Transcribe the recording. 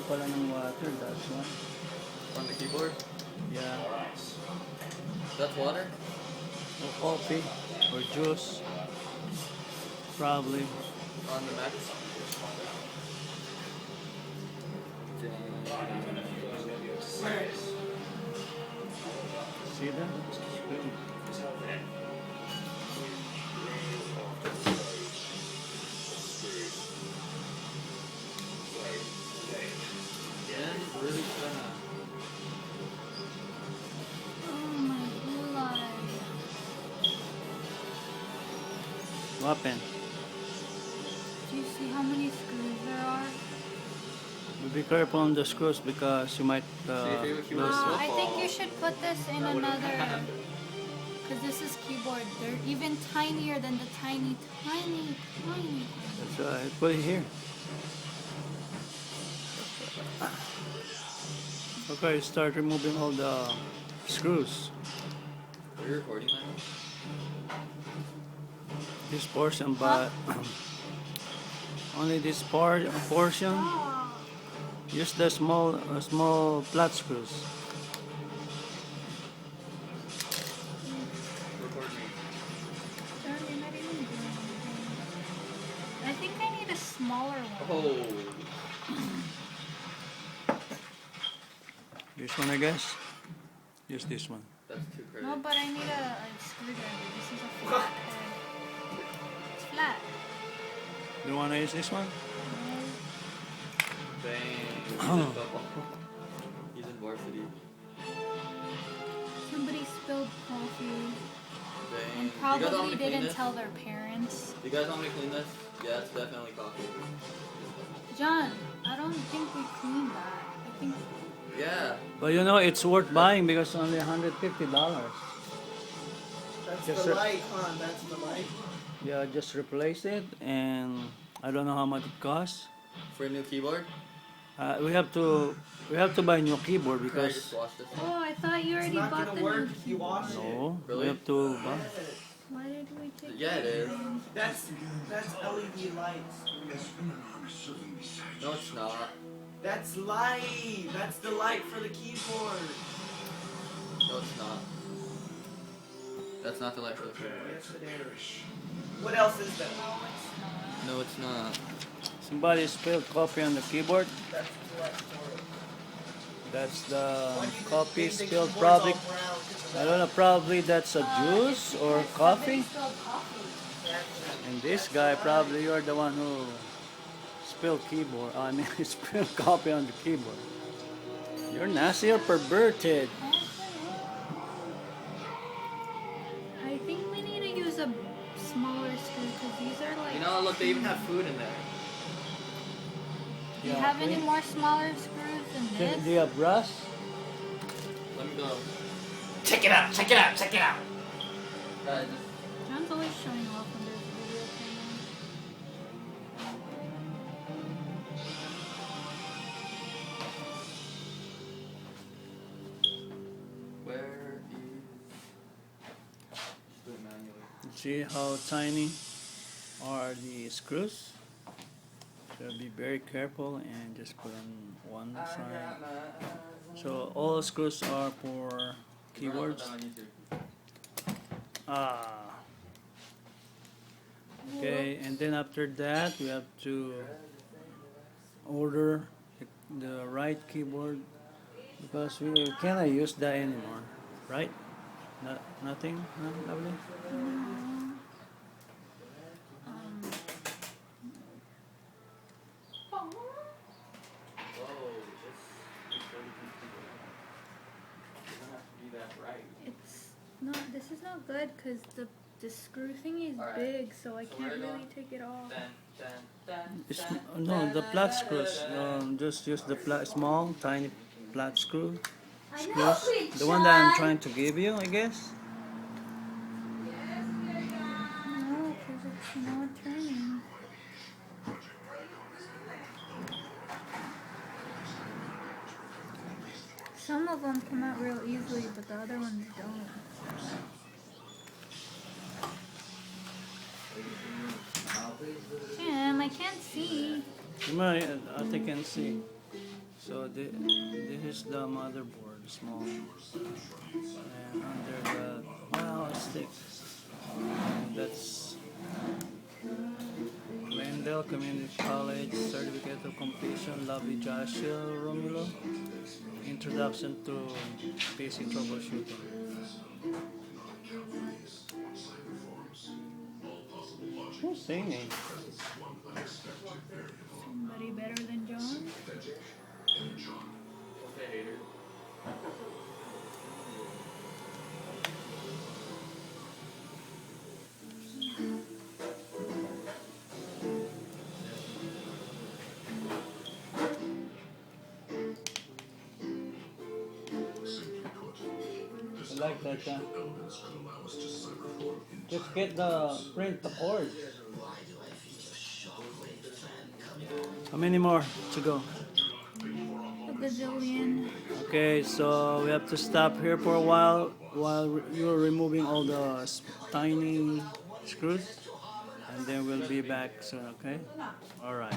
pala ng water, that's why. On the keyboard? Yeah. That's water? Or coffee, or juice. Probably. On the Mac? See that? Really gonna. Oh my god. What happened? Do you see how many screws there are? Be careful on the screws because you might lose it. I think you should put this in another. Because this is keyboard. They're even tinier than the tiny. That's right. Put it here. Okay, start removing all the screws. Are you recording that? This portion, but only this portion. Use the small flat screws. Record me. Darn, you're not even doing anything. I think I need a smaller one. Oh. This one, I guess. Use this one. That's too crazy. No, but I need a screwdriver. This is a flat head. It's flat. Do you want to use this one? Dang. He's in varsity. Somebody spilled coffee. Dang. And You guys want probably me to clean didn't this? tell their parents. You guys want me to clean this? Yeah, it's definitely coffee. John, I don't think we cleaned that. I think Yeah. But you know, it's worth buying because it's only $150. That's Yes, the sir. light, huh? That's the light. Yeah, just replace it, and I don't know how much it costs. For a new keyboard? We have to buy a new keyboard Can I because just wash this? oh, I thought you It's already not bought gonna the work new if you wash it. no, we Really? have to buy. Why did we take Yeah, it is. That's LED lights. No, it's not. That's light. That's the light for the keyboard. No, it's not. That's not the light for the keyboard. Yes, it is. What else is there? No, it's not. Somebody spilled coffee on the keyboard. That's the light for it. That's the Why do you coffee think the spilled. keyboard's Probably, all brown? I don't know. Probably that's a juice or coffee. Spilled coffee. And this guy, probably you're the one who spilled keyboard. I mean, spilled coffee on the keyboard. You're nasty or perverted. I think we need to use a smaller screw because these are like. You know, look, they even have food in there. Do you have any more smaller screws than Do this? you have brass? Let me go. Check it out. Check it out. Check it out. John's always showing off when there's a video camera. Where is... Just do it manually. See how tiny are the screws? So be very careful and just put on one side. So all screws are for keyboards. Ah. Okay, and then after that we have to order the right keyboard because we cannot use that anymore, right? Nothing? No, lovely? It's not. This is not good because the screw thing is Alright. big, so I So can't we're really going- take it off. It's, no, the flat screws. Just use the small, tiny flat screw. Screws. The one that I'm trying to give you, I guess. No, because it's not turning. Some of them come out real easily, but the other ones don't. Jim, I can't see. You might, I think I can see. So this is the motherboard, small, and under the stick. That's Glendale Community College Certificate of Completion, Lovely Joshua Romulo. Introduction to PC Troubleshooting. Who's singing? Somebody better than John? Okay, hater. I like that. Just get the print the cord. How many more to go? A gazillion. Okay, so we have to stop here for a while you're removing all the tiny screws, and then we'll be back soon. Okay. All right.